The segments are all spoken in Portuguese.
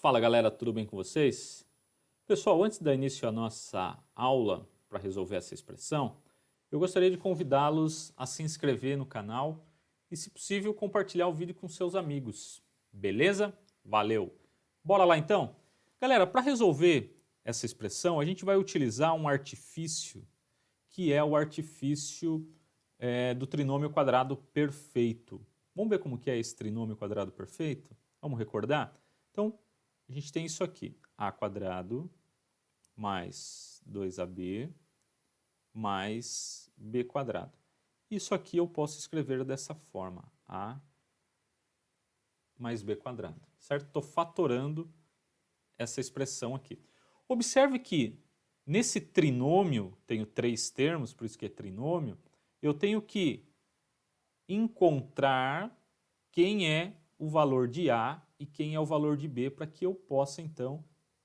Fala galera, tudo bem com vocês? Pessoal, antes de dar início à nossa aula para resolver essa expressão, eu gostaria de convidá-los a se inscrever no canal e, se possível, compartilhar o vídeo com seus amigos. Beleza? Valeu! Bora lá então? Galera, para resolver essa expressão, a gente vai utilizar um artifício que é o artifício do trinômio quadrado perfeito. Vamos ver como que é esse trinômio quadrado perfeito? Vamos recordar? Então, a gente tem isso aqui, a quadrado mais 2ab mais b quadrado. Isso aqui eu posso escrever dessa forma, a mais b quadrado, certo? Estou fatorando essa expressão aqui. Observe que nesse trinômio, tenho três termos, por isso que é trinômio, eu tenho que encontrar quem é o valor de A e quem é o valor de B para que eu possa, então,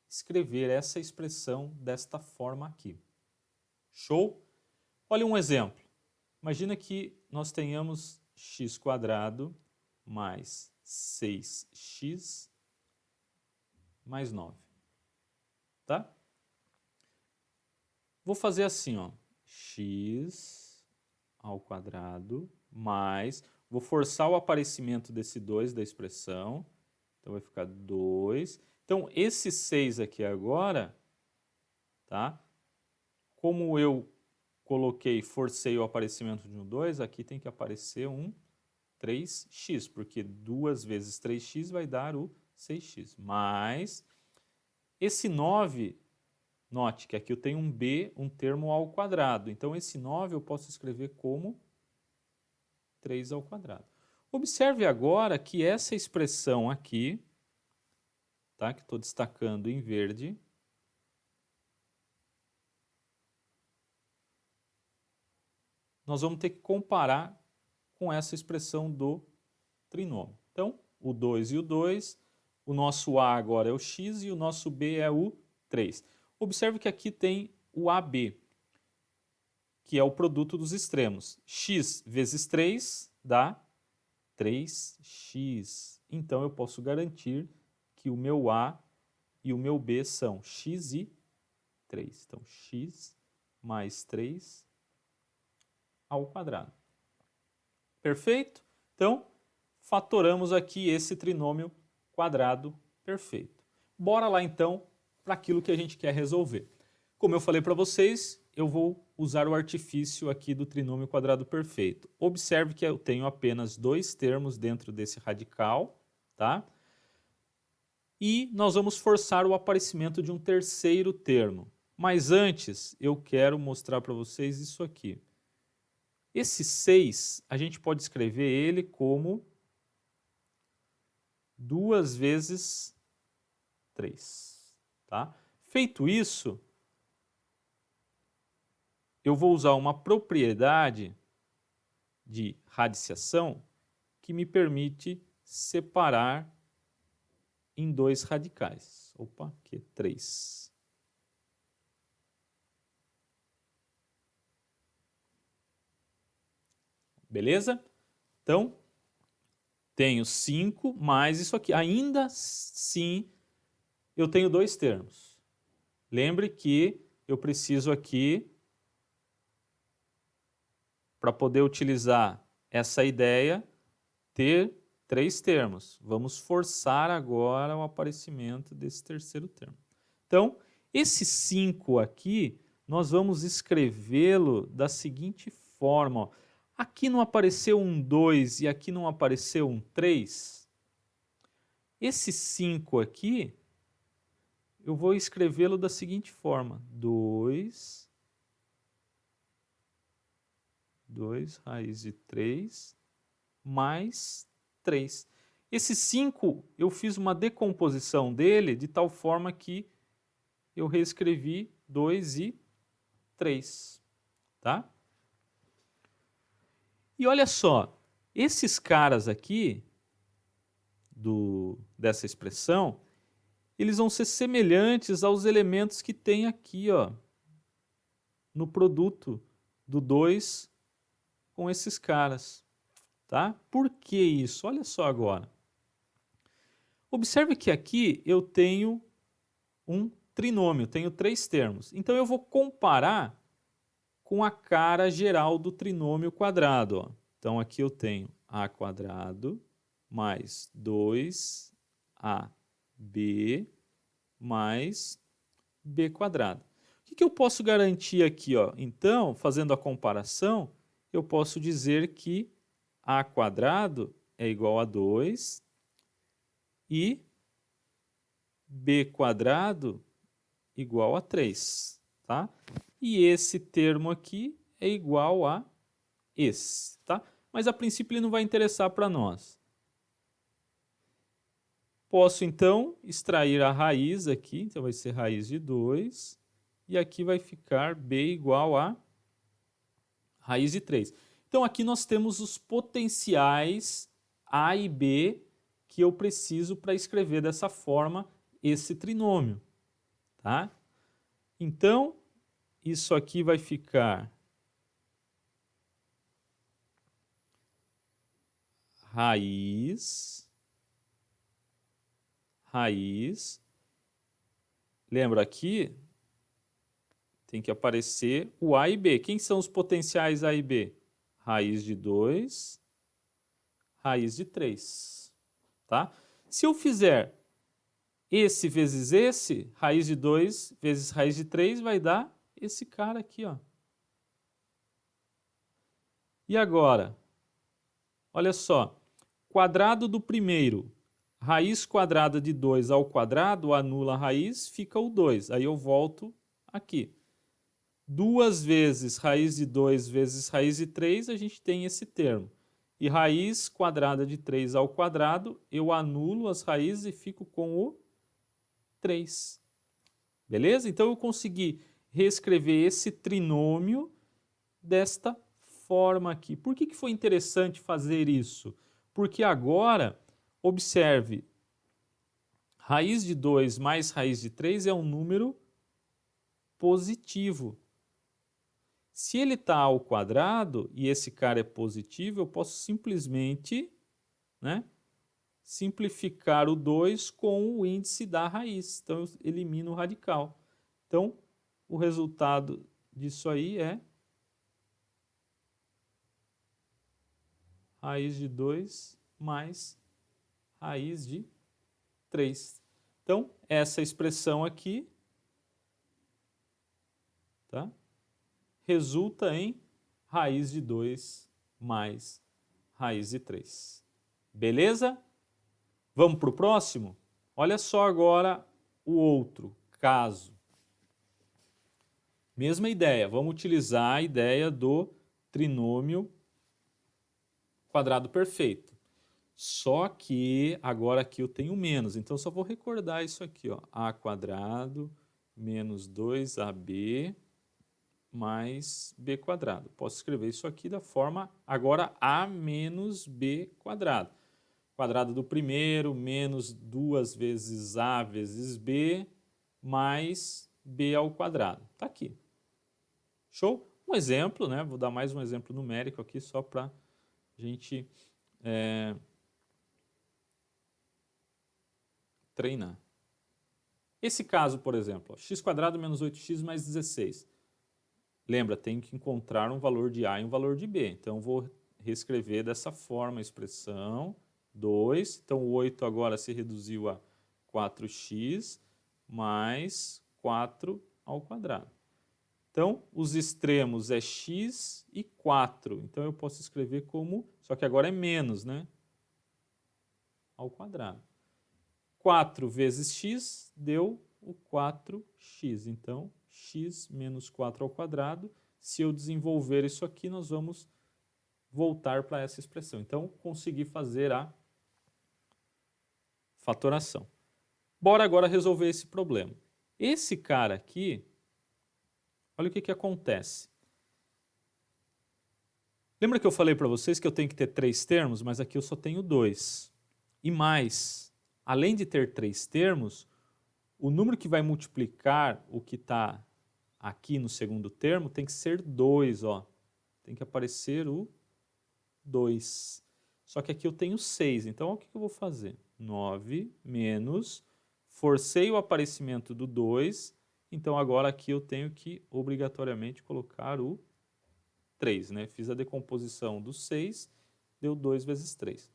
escrever essa expressão desta forma aqui. Show? Olha um exemplo. Imagina que nós tenhamos x² mais 6x mais 9. Tá? Vou fazer assim, ó, x ao quadrado mais... Vou forçar o aparecimento desse 2 da expressão. Então vai ficar 2. Então esse 6 aqui agora, tá? Como eu forcei o aparecimento de um 2, aqui tem que aparecer um 3x, porque 2 vezes 3x vai dar o 6x. Mas esse 9, note que aqui eu tenho um b, um termo ao quadrado. Então esse 9 eu posso escrever como 3 ao quadrado. Observe agora que essa expressão aqui, tá, que estou destacando em verde, nós vamos ter que comparar com essa expressão do trinômio. Então, o 2 e o 2, o nosso A agora é o x e o nosso B é o 3. Observe que aqui tem o AB, que é o produto dos extremos. X vezes 3 dá 3x. Então, eu posso garantir que o meu A e o meu B são x e 3. Então, x mais 3 ao quadrado. Perfeito? Então, fatoramos aqui esse trinômio quadrado perfeito. Bora lá, então, para aquilo que a gente quer resolver. Como eu falei para vocês, eu vou usar o artifício aqui do trinômio quadrado perfeito. Observe que eu tenho apenas dois termos dentro desse radical, tá? E nós vamos forçar o aparecimento de um terceiro termo. Mas antes, eu quero mostrar para vocês isso aqui. Esse 6, a gente pode escrever ele como 2 vezes 3. Tá? Feito isso, eu vou usar uma propriedade de radiciação que me permite separar em dois radicais. Opa, aqui é 3. Beleza? Então, tenho 5 mais isso aqui. Ainda assim, eu tenho dois termos. Lembre que eu preciso aqui, para poder utilizar essa ideia, ter três termos. Vamos forçar agora o aparecimento desse terceiro termo. Então, esse 5 aqui, nós vamos escrevê-lo da seguinte forma. Ó. Aqui não apareceu um 2 e aqui não apareceu um 3. Esse 5 aqui, eu vou escrevê-lo da seguinte forma. 2 raiz de 3 mais 3. Esse 5, eu fiz uma decomposição dele de tal forma que eu reescrevi 2 e 3. Tá? E olha só, esses caras aqui, dessa expressão, eles vão ser semelhantes aos elementos que tem aqui, ó, no produto do 2 com esses caras. Tá? Por que isso? Olha só agora. Observe que aqui eu tenho um trinômio, tenho 3 termos. Então eu vou comparar com a cara geral do trinômio quadrado. Ó. Então aqui eu tenho a quadrado mais 2ab mais b quadrado. O que eu posso garantir aqui? Ó? Então, fazendo a comparação, eu posso dizer que a quadrado é igual a 2 e b quadrado igual a 3. Tá? E esse termo aqui é igual a esse. Tá? Mas a princípio ele não vai interessar para nós. Posso então extrair a raiz aqui, então vai ser raiz de 2, e aqui vai ficar b igual a raiz de 3. Então aqui nós temos os potenciais a e b que eu preciso para escrever dessa forma esse trinômio. Tá? Então, isso aqui vai ficar raiz. Lembra aqui, tem que aparecer o a e b. Quem são os potenciais a e b? Raiz de 2, raiz de 3. Tá? Se eu fizer esse vezes esse, raiz de 2 vezes raiz de 3 vai dar esse cara aqui. Ó. E agora, olha só, quadrado do primeiro, raiz quadrada de 2 ao quadrado, anula a raiz, fica o 2. Aí eu volto aqui. 2 vezes raiz de 2 vezes raiz de 3, a gente tem esse termo. E raiz quadrada de 3 ao quadrado, eu anulo as raízes e fico com o 3. Beleza? Então eu consegui reescrever esse trinômio desta forma aqui. Por que foi interessante fazer isso? Porque agora, observe, raiz de 2 mais raiz de 3 é um número positivo. Se ele está ao quadrado e esse cara é positivo, eu posso simplesmente, né, simplificar o 2 com o índice da raiz. Então, eu elimino o radical. Então, o resultado disso aí é raiz de 2 mais raiz de 3. Então, essa expressão aqui, tá, resulta em raiz de 2 mais raiz de 3. Beleza? Vamos para o próximo? Olha só agora o outro caso. Mesma ideia, vamos utilizar a ideia do trinômio quadrado perfeito. Só que agora aqui eu tenho menos, então só vou recordar isso aqui, ó, a quadrado menos 2ab mais b quadrado. Posso escrever isso aqui da forma agora a menos b quadrado. Quadrado do primeiro menos 2 vezes a vezes b mais b ao quadrado. Está aqui. Show? Um exemplo, né? Vou dar mais um exemplo numérico aqui só para a gente treinar. Esse caso, por exemplo, x² menos 8x mais 16. Lembra, tem que encontrar um valor de a e um valor de b. Então, vou reescrever dessa forma a expressão 2. Então, o 8 agora se reduziu a 4x mais 4 ao quadrado. Então, os extremos é x e 4. Então, eu posso escrever como, só que agora é menos, né? Ao quadrado. 4 vezes x deu o 4x. Então, x menos 4 ao quadrado. Se eu desenvolver isso aqui, nós vamos voltar para essa expressão. Então, consegui fazer a fatoração. Bora agora resolver esse problema. Esse cara aqui, olha o que acontece. Lembra que eu falei para vocês que eu tenho que ter 3 termos, mas aqui eu só tenho 2. E mais, além de ter 3 termos, o número que vai multiplicar o que está aqui no segundo termo tem que ser 2. Ó. Tem que aparecer o 2. Só que aqui eu tenho 6. Então, o que eu vou fazer? 9 menos, forcei o aparecimento do 2, então agora aqui eu tenho que obrigatoriamente colocar o 3, né? Fiz a decomposição do 6, deu 2 vezes 3.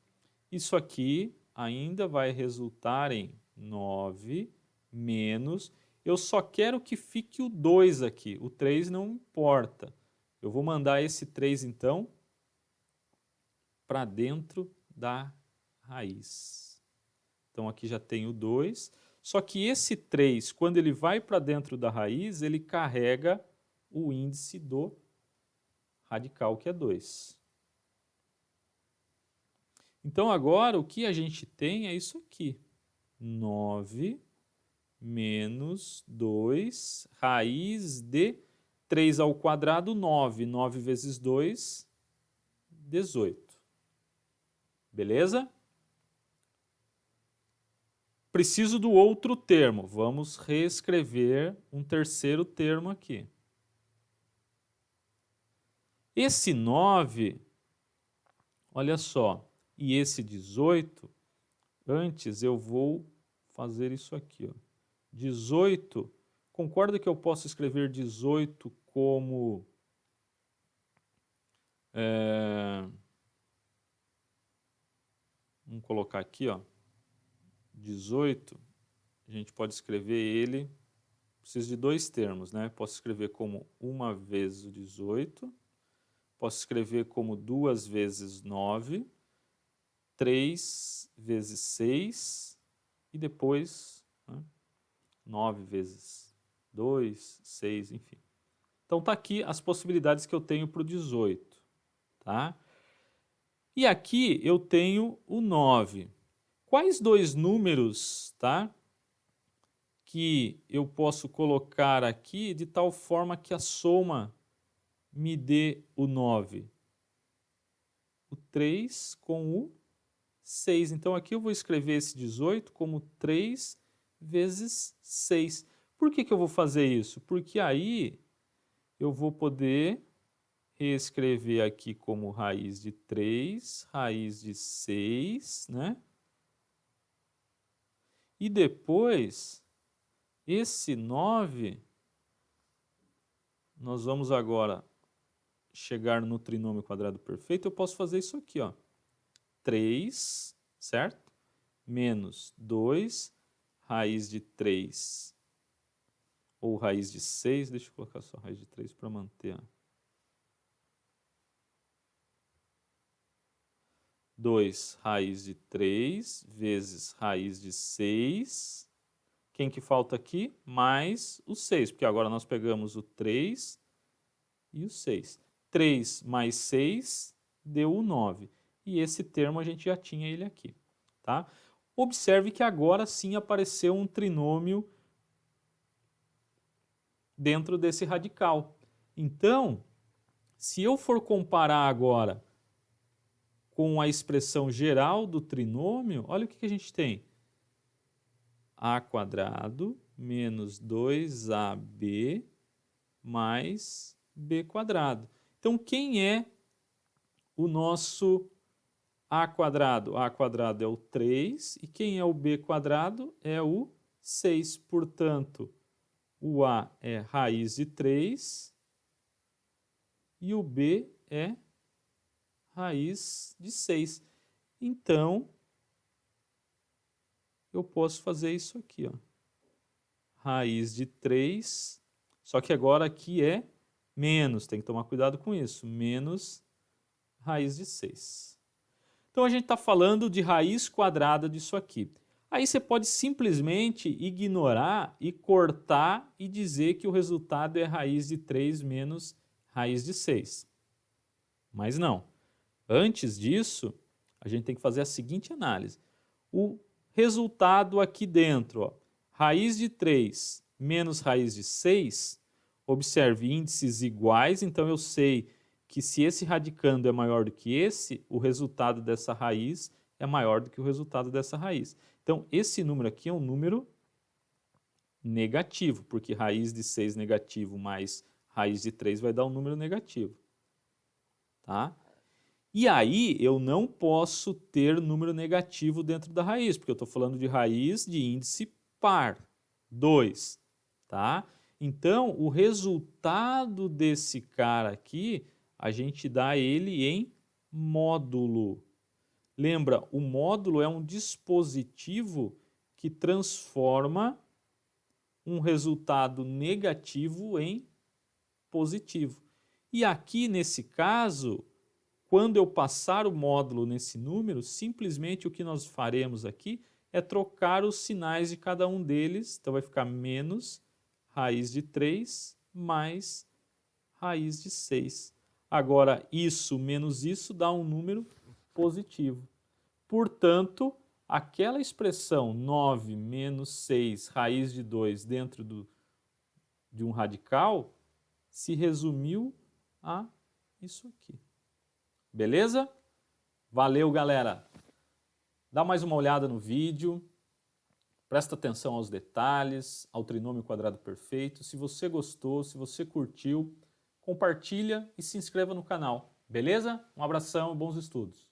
Isso aqui ainda vai resultar em 9 menos, eu só quero que fique o 2 aqui, o 3 não importa. Eu vou mandar esse 3 então para dentro da raiz. Então aqui já tem o 2, só que esse 3, quando ele vai para dentro da raiz, ele carrega o índice do radical, que é 2. Então agora o que a gente tem é isso aqui, 9 menos 2, raiz de 3 ao quadrado, 9. 9 vezes 2, 18. Beleza? Preciso do outro termo. Vamos reescrever um terceiro termo aqui. Esse 9, olha só, e esse 18, antes eu vou fazer isso aqui, ó. 18, concorda que eu posso escrever 18 como vamos colocar aqui, ó, 18, a gente pode escrever ele, preciso de dois termos, né? Posso escrever como 1 vezes o 18, posso escrever como 2 vezes 9, 3 vezes 6 e depois, né, 9 vezes 2, 6, enfim. Então tá aqui as possibilidades que eu tenho para o 18, tá? E aqui eu tenho o 9. Quais dois números, tá, que eu posso colocar aqui de tal forma que a soma me dê o 9? O 3 com o 6. Então aqui eu vou escrever esse 18 como 3 vezes 6. Por que eu vou fazer isso? Porque aí eu vou poder reescrever aqui como raiz de 3, raiz de 6, né? E depois, esse 9, nós vamos agora chegar no trinômio quadrado perfeito, eu posso fazer isso aqui, ó. 3, certo? Menos 2, raiz de 3, ou raiz de 6, deixa eu colocar só raiz de 3 para manter, ó. 2 raiz de 3 vezes raiz de 6. Quem que falta aqui? Mais o 6, porque agora nós pegamos o 3 e o 6. 3 mais 6 deu o 9. E esse termo a gente já tinha ele aqui, tá? Observe que agora sim apareceu um trinômio dentro desse radical. Então, se eu for comparar agora com a expressão geral do trinômio, olha o que a gente tem. A quadrado menos 2ab mais b quadrado. Então, quem é o nosso a quadrado? A quadrado é o 3 e quem é o b quadrado é o 6. Portanto, o a é raiz de 3 e o b é raiz de 6. Então, eu posso fazer isso aqui, ó. Raiz de 3, só que agora aqui é menos, tem que tomar cuidado com isso, menos raiz de 6. Então a gente está falando de raiz quadrada disso aqui. Aí você pode simplesmente ignorar e cortar e dizer que o resultado é raiz de 3 menos raiz de 6. Mas não. Antes disso, a gente tem que fazer a seguinte análise. O resultado aqui dentro, ó, raiz de 3 menos raiz de 6, observe índices iguais, então eu sei que se esse radicando é maior do que esse, o resultado dessa raiz é maior do que o resultado dessa raiz. Então, esse número aqui é um número negativo, porque raiz de 6 negativo mais raiz de 3 vai dar um número negativo. Tá? E aí eu não posso ter número negativo dentro da raiz, porque eu estou falando de raiz de índice par, 2, tá? Então, o resultado desse cara aqui, a gente dá ele em módulo. Lembra, o módulo é um dispositivo que transforma um resultado negativo em positivo. E aqui, nesse caso, quando eu passar o módulo nesse número, simplesmente o que nós faremos aqui é trocar os sinais de cada um deles. Então vai ficar menos raiz de 3 mais raiz de 6. Agora, isso menos isso dá um número positivo. Portanto, aquela expressão 9 menos 6 raiz de 2 dentro de um radical se resumiu a isso aqui. Beleza? Valeu, galera! Dá mais uma olhada no vídeo, presta atenção aos detalhes, ao trinômio quadrado perfeito. Se você gostou, se você curtiu, compartilha e se inscreva no canal. Beleza? Um abração e bons estudos!